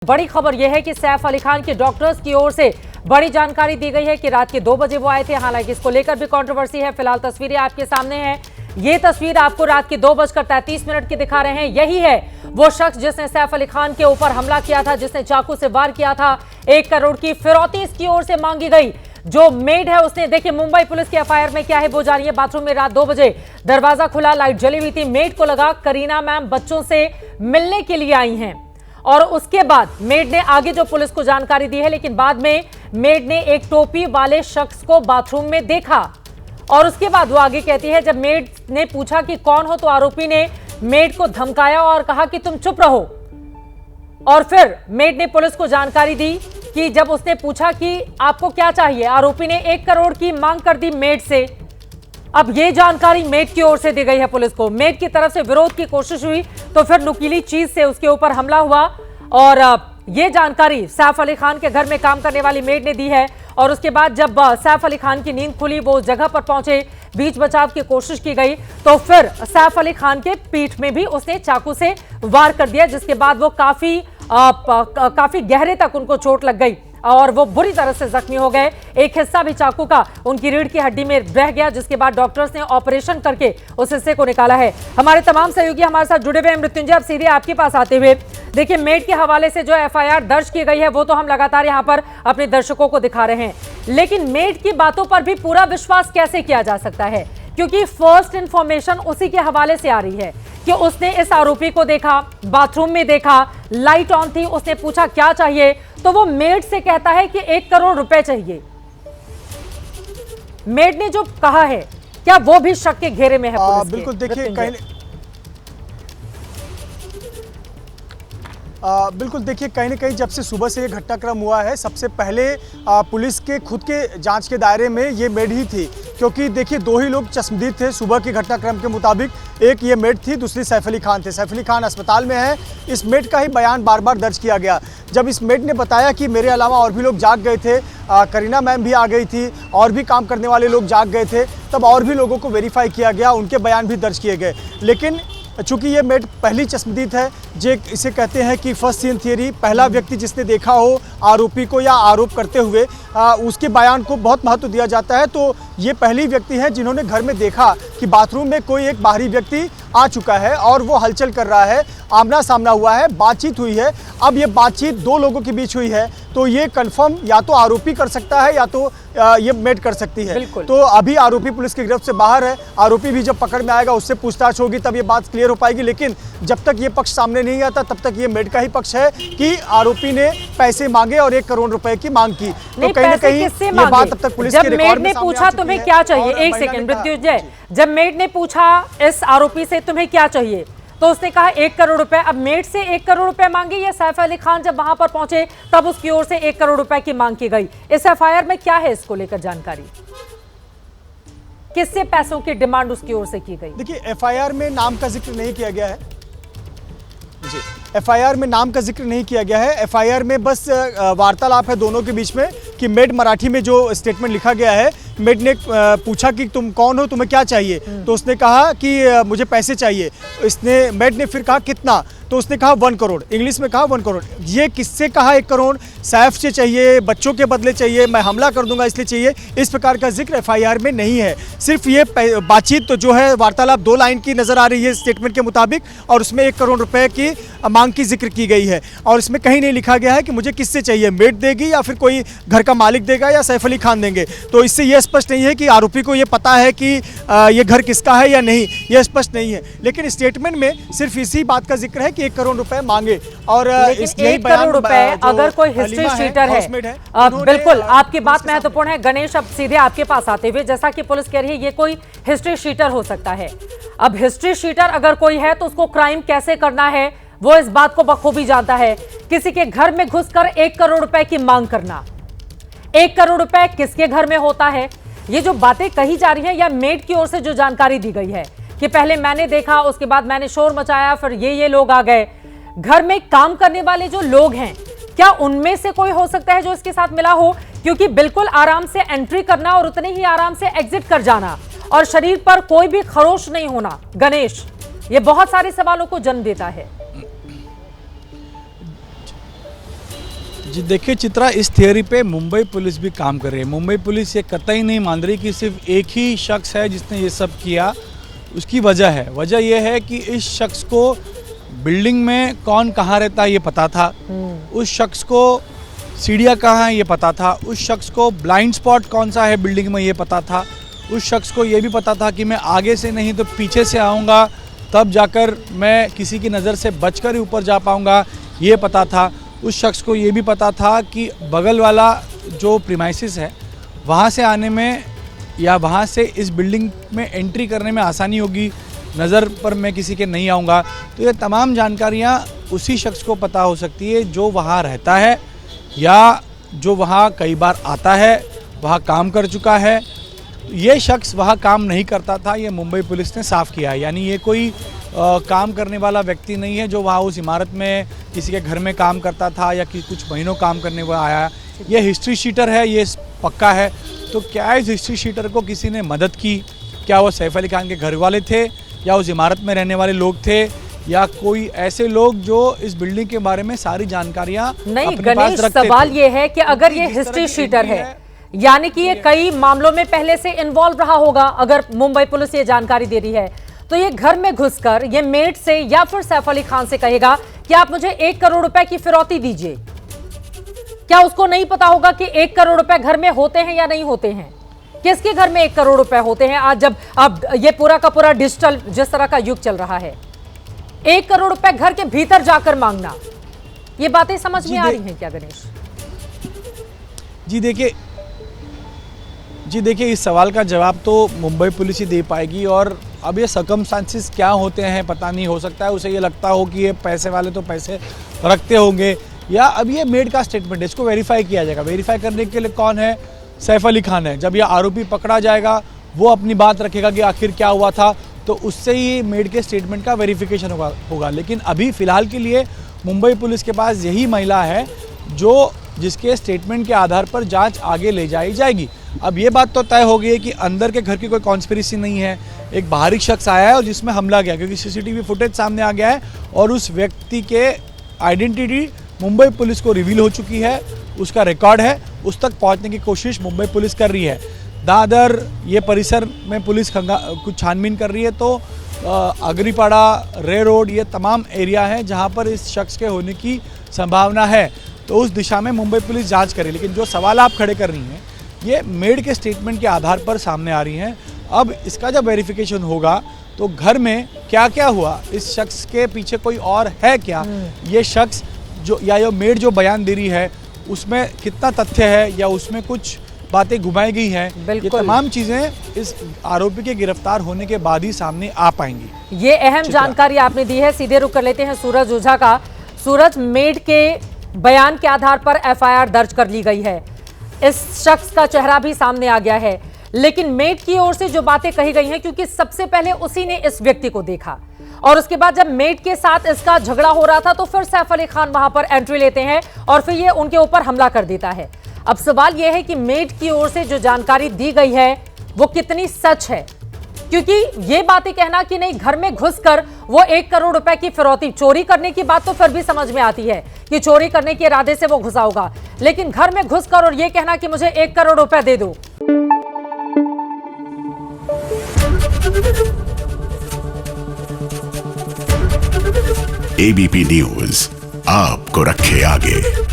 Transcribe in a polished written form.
बड़ी खबर यह है कि सैफ अली खान के डॉक्टर्स की ओर से बड़ी जानकारी दी गई है कि रात के 2 बजे वो आए थे। हालांकि इसको लेकर भी कंट्रोवर्सी है। फिलहाल तस्वीरें आपके सामने हैं। ये तस्वीर आपको रात के 2:33 की दिखा रहे हैं। यही है वो शख्स जिसने सैफ अली खान के ऊपर हमला किया था, जिसने चाकू से वार किया था। 1 करोड़ की फिरौती इसकी ओर से मांगी गई। जो मेड है उसने, देखिए मुंबई पुलिस की एफआईआर में क्या है वो जानिए। बाथरूम में रात 2 बजे दरवाजा खुला, लाइट जली हुई थी। मेड को लगा करीना मैम बच्चों से मिलने के लिए आई हैं और उसके बाद मेड ने आगे जो पुलिस को जानकारी दी है, लेकिन बाद में मेड ने एक टोपी वाले शख्स को बाथरूम में देखा और उसके बाद वो आगे कहती है जब मेड ने पूछा कि कौन हो तो आरोपी ने मेड को धमकाया और कहा कि तुम चुप रहो। और फिर मेड ने पुलिस को जानकारी दी कि जब उसने पूछा कि आपको क्या चाहिए, आरोपी ने 1 करोड़ की मांग कर दी मेड से। अब ये जानकारी मेड की ओर से दी गई है पुलिस को। मेड की तरफ से विरोध की कोशिश हुई तो फिर नुकीली चीज से उसके ऊपर हमला हुआ और ये जानकारी सैफ अली खान के घर में काम करने वाली मेड ने दी है। और उसके बाद जब सैफ अली खान की नींद खुली, वो उस जगह पर पहुंचे, बीच बचाव की कोशिश की गई तो फिर सैफ अली खान के पीठ में भी उसने चाकू से वार कर दिया, जिसके बाद वो काफी गहरे तक उनको चोट लग गई और वो बुरी तरह से जख्मी हो गए। एक हिस्सा भी चाकू का उनकी रीढ़ की हड्डी में रह गया, जिसके बाद डॉक्टर्स ने ऑपरेशन करके उस हिस्से को निकाला है। हमारे तमाम सहयोगी हमारे साथ जुड़े हुए हैं। मृत्युंजय, अब सीधे आपके पास आते हुए, देखिए मेड के हवाले से जो एफआईआर दर्ज की गई है वो तो हम लगातार यहाँ पर अपने दर्शकों को दिखा रहे हैं, लेकिन मेड की बातों पर भी पूरा विश्वास कैसे किया जा सकता है? क्योंकि फर्स्ट इंफॉर्मेशन उसी के हवाले से आ रही है कि उसने इस आरोपी को देखा, बाथरूम में देखा, लाइट ऑन थी, उसने पूछा क्या चाहिए तो वो मेड से कहता है कि 1 करोड़ रुपए चाहिए। मेड ने जो कहा है क्या वो भी शक के घेरे में है पुलिस के? बिल्कुल, देखिए कहीं ना कहीं जब से सुबह से ये घटनाक्रम हुआ है, सबसे पहले पुलिस के खुद के जांच के दायरे में ये मेड ही थी, क्योंकि देखिए 2 ही लोग चश्मदीद थे सुबह के घटनाक्रम के मुताबिक। एक ये मेड थी, दूसरी सैफ अली खान थे। सैफ अली खान अस्पताल में है। इस मेड का ही बयान बार बार दर्ज किया गया। जब इस मेड ने बताया कि मेरे अलावा और भी लोग जाग गए थे, करीना मैम भी आ गई थी और भी काम करने वाले लोग जाग गए थे, तब और भी लोगों को वेरीफाई किया गया, उनके बयान भी दर्ज किए गए। लेकिन चूंकि ये मेड पहली चश्मदीद है, जो इसे कहते हैं कि फर्स्ट सीन थियरी, पहला व्यक्ति जिसने देखा हो आरोपी को या आरोप करते हुए, उसके बयान को बहुत महत्व दिया जाता है। तो ये पहली व्यक्ति है जिन्होंने घर में देखा कि बाथरूम में कोई एक बाहरी व्यक्ति आ चुका है और वो हलचल कर रहा है, आमना सामना हुआ है, बातचीत हुई है। अब ये बातचीत 2 लोगों के बीच हुई है तो ये कंफर्म या तो आरोपी कर सकता है या तो ये मेड कर सकती है। तो अभी आरोपी पुलिस की गिरफ्त से बाहर है। आरोपी भी जब पकड़ में आएगा उससे पूछताछ होगी, तब ये बात क्लियर हो पाएगी। लेकिन जब तक ये पक्ष सामने नहीं आता तब तक ये मेड का ही पक्ष है कि आरोपी ने पैसे मांगे और 1 करोड़ रुपए की मांग की। तो कहीं ना कहीं ये बात अब तक पुलिस के रिकॉर्ड में सामने आ चुकी है। पूछा तुम्हें क्या चाहिए, 1 सेकंड मृत्युंजय, जब मेड ने पूछा इस आरोपी से तुम्हें क्या चाहिए तो उसने कहा 1 करोड़ रुपए। अब मेड से 1 करोड़ रुपए मांगे या सैफ अली खान जब वहां पर पहुंचे तब उसकी ओर से 1 करोड़ रुपए की मांग की गई? इस एफआईआर में क्या है इसको लेकर जानकारी? किससे पैसों की डिमांड उसकी ओर से की गई? देखिए एफआईआर में नाम का जिक्र नहीं किया गया है जी। एफआईआर में नाम का जिक्र नहीं किया गया है। एफआईआर में बस वार्तालाप है दोनों के बीच में कि मेड मराठी में जो स्टेटमेंट लिखा गया है, मेड ने पूछा कि तुम कौन हो, तुम्हें क्या चाहिए, तो उसने कहा कि मुझे पैसे चाहिए। मेड ने फिर कहा कितना, तो उसने कहा 1 करोड़, इंग्लिश में कहा 1 करोड़। ये किससे कहा 1 करोड़? सैफ से चाहिए, बच्चों के बदले चाहिए, मैं हमला कर दूंगा इसलिए चाहिए, इस प्रकार का जिक्र एफआईआर में नहीं है। सिर्फ ये बातचीत तो जो है वार्तालाप 2 लाइन की नजर आ रही है स्टेटमेंट के मुताबिक और उसमें 1 करोड़ रुपए की मांग की जिक्र की गई है और इसमें कहीं नहीं लिखा गया है कि मुझे किससे चाहिए, मेड देगी या फिर कोई घर का मालिक देगा या सैफ अली खान देंगे। तो इससे यह स्पष्ट नहीं है कि आरोपी को ये पता है कि ये घर किसका है या नहीं, यह स्पष्ट नहीं है। लेकिन स्टेटमेंट में सिर्फ इसी बात का जिक्र है कि 1 करोड़ रुपए मांगे और 1 करोड़ रुपए अगर कोई हिस्ट्री शीटर है, बिल्कुल आपकी बात महत्वपूर्ण है। गणेश, अब सीधे आपके पास आते हुए, जैसा कि पुलिस कह रही है ये कोई हिस्ट्री शीटर हो सकता है। अब हिस्ट्री शीटर अगर कोई है तो उसको क्राइम कैसे करना है वो इस बात को बखूबी जानता है। किसी के घर में घुसकर 1 करोड़ रुपए की मांग करना, 1 करोड़ रुपए किसके घर में होता है? ये जो बातें कही जा रही है या मेड की ओर से जो जानकारी दी गई है कि पहले मैंने देखा, उसके बाद मैंने शोर मचाया, फिर ये लोग आ गए। घर में काम करने वाले जो लोग हैं क्या उनमें से कोई हो सकता है जो इसके साथ मिला हो? क्योंकि बिल्कुल आराम से एंट्री करना और उतने ही आराम से एग्जिट कर जाना और शरीर पर कोई भी खरोश नहीं होना, गणेश, ये बहुत सारे सवालों को जन्म देता है। जी देखिए चित्रा, इस थियोरी पे मुंबई पुलिस भी काम कर रही है। मुंबई पुलिस ये कतई नहीं मान रही कि सिर्फ एक ही शख्स है जिसने ये सब किया। उसकी वजह ये है कि इस शख्स को बिल्डिंग में कौन कहाँ रहता है ये पता था, उस शख्स को सीढ़ियाँ कहाँ है ये पता था, उस शख्स को ब्लाइंड स्पॉट कौन सा है बिल्डिंग में ये पता था, उस शख्स को ये भी पता था कि मैं आगे से नहीं तो पीछे से आऊँगा तब जाकर मैं किसी की नज़र से बचकर ही ऊपर जा पाऊँगा ये पता था। उस शख्स को ये भी पता था कि बगल वाला जो प्रीमाइसिस है वहाँ से आने में या वहाँ से इस बिल्डिंग में एंट्री करने में आसानी होगी, नज़र पर मैं किसी के नहीं आऊँगा। तो ये तमाम जानकारियाँ उसी शख्स को पता हो सकती है जो वहाँ रहता है या जो वहाँ कई बार आता है, वहाँ काम कर चुका है। ये शख्स वहाँ काम नहीं करता था, ये मुंबई पुलिस ने साफ़ किया है। यानी ये कोई काम करने वाला व्यक्ति नहीं है जो वहाँ उस इमारत में किसी के घर में काम करता था या कि कुछ महीनों काम करने वो आया। ये हिस्ट्री शीटर है, ये पक्का है। तो क्या इस हिस्ट्री शीटर को किसी ने मदद की? क्या वो सैफ अली खान के घर वाले थे या उस इमारत में रहने वाले लोग थे या कोई ऐसे लोग जो इस बिल्डिंग के बारे में सारी जानकारियाँ नहीं? गणेश, सवाल ये है कि अगर ये हिस्ट्री शीटर है यानी कि ये कई मामलों में पहले से इन्वॉल्व रहा होगा। अगर मुंबई पुलिस ये जानकारी दे रही है तो ये घर में घुसकर ये मेड से या फिर सैफ अली खान से कहेगा कि आप मुझे 1 करोड़ रुपए की फिरौती दीजिए। क्या उसको नहीं पता होगा कि 1 करोड़ रुपए घर में होते हैं या नहीं होते हैं? किसके घर में 1 करोड़ रुपए होते हैं? आज जब अब ये पूरा का पूरा डिजिटल जिस तरह का युग चल रहा है, 1 करोड़ रुपए घर के भीतर जाकर मांगना, ये बातें समझ में आ रही हैं क्या गणेश? जी देखिए इस सवाल का जवाब तो मुंबई पुलिस ही दे पाएगी। और अब ये सर्कमस्टांसिस क्या होते हैं पता नहीं, हो सकता है उसे ये लगता हो कि ये पैसे वाले तो पैसे रखते होंगे, या अब ये मेड का स्टेटमेंट है, इसको वेरीफाई किया जाएगा। वेरीफाई करने के लिए कौन है? सैफ अली खान है। जब ये आरोपी पकड़ा जाएगा वो अपनी बात रखेगा कि आखिर क्या हुआ था, तो उससे ही मेड के स्टेटमेंट का वेरिफिकेशन होगा। लेकिन अभी फ़िलहाल के लिए मुंबई पुलिस के पास यही महिला है जिसके स्टेटमेंट के आधार पर जांच आगे ले जाई जाएगी। अब ये बात तो तय हो गई है कि अंदर के घर की कोई कॉन्स्पिरेसी नहीं है, एक बाहरी शख्स आया है और जिसमें हमला गया, क्योंकि सीसीटीवी फुटेज सामने आ गया है और उस व्यक्ति के आइडेंटिटी मुंबई पुलिस को रिवील हो चुकी है, उसका रिकॉर्ड है, उस तक पहुंचने की कोशिश मुंबई पुलिस कर रही है। दादर ये परिसर में पुलिस कुछ छानबीन कर रही है, तो अगरीपाड़ा, रे रोड, ये तमाम एरिया हैं जहां पर इस शख्स के होने की संभावना है, तो उस दिशा में मुंबई पुलिस जांच करे। लेकिन जो सवाल आप खड़े कर रही हैं ये मेड के स्टेटमेंट के आधार पर सामने आ रही हैं। अब इसका जब वेरिफिकेशन होगा तो घर में क्या क्या हुआ, इस शख्स के पीछे कोई और है क्या, ये शख्स जो या ये मेड जो बयान दे रही है उसमें कितना तथ्य है या उसमें कुछ बातें घुमाई गई हैं, ये तमाम चीज़ें इस आरोपी के गिरफ्तार होने के बाद ही सामने आ पाएंगी। ये अहम जानकारी आपने दी है। सीधे रुख कर लेते हैं सूरज ओझा का। सूरज, मेड के बयान के आधार पर एफआईआर दर्ज कर ली गई है, इस शख्स का चेहरा भी सामने आ गया है, लेकिन मेड की ओर से जो बातें कही गई हैं, क्योंकि सबसे पहले उसी ने इस व्यक्ति को देखा और उसके बाद जब मेड के साथ इसका झगड़ा हो रहा था तो फिर सैफ अली खान वहां पर एंट्री लेते हैं और फिर ये उनके ऊपर हमला कर देता है। अब सवाल यह है कि मेड की ओर से जो जानकारी दी गई है वो कितनी सच है, क्योंकि ये बातें कहना कि नहीं घर में घुसकर वो 1 करोड़ रुपए की फिरौती, चोरी करने की बात तो फिर भी समझ में आती है कि चोरी करने के इरादे से वो घुसा होगा, लेकिन घर में घुसकर और ये कहना कि मुझे 1 करोड़ रुपए दे दो। एबीपी न्यूज आपको रखे आगे।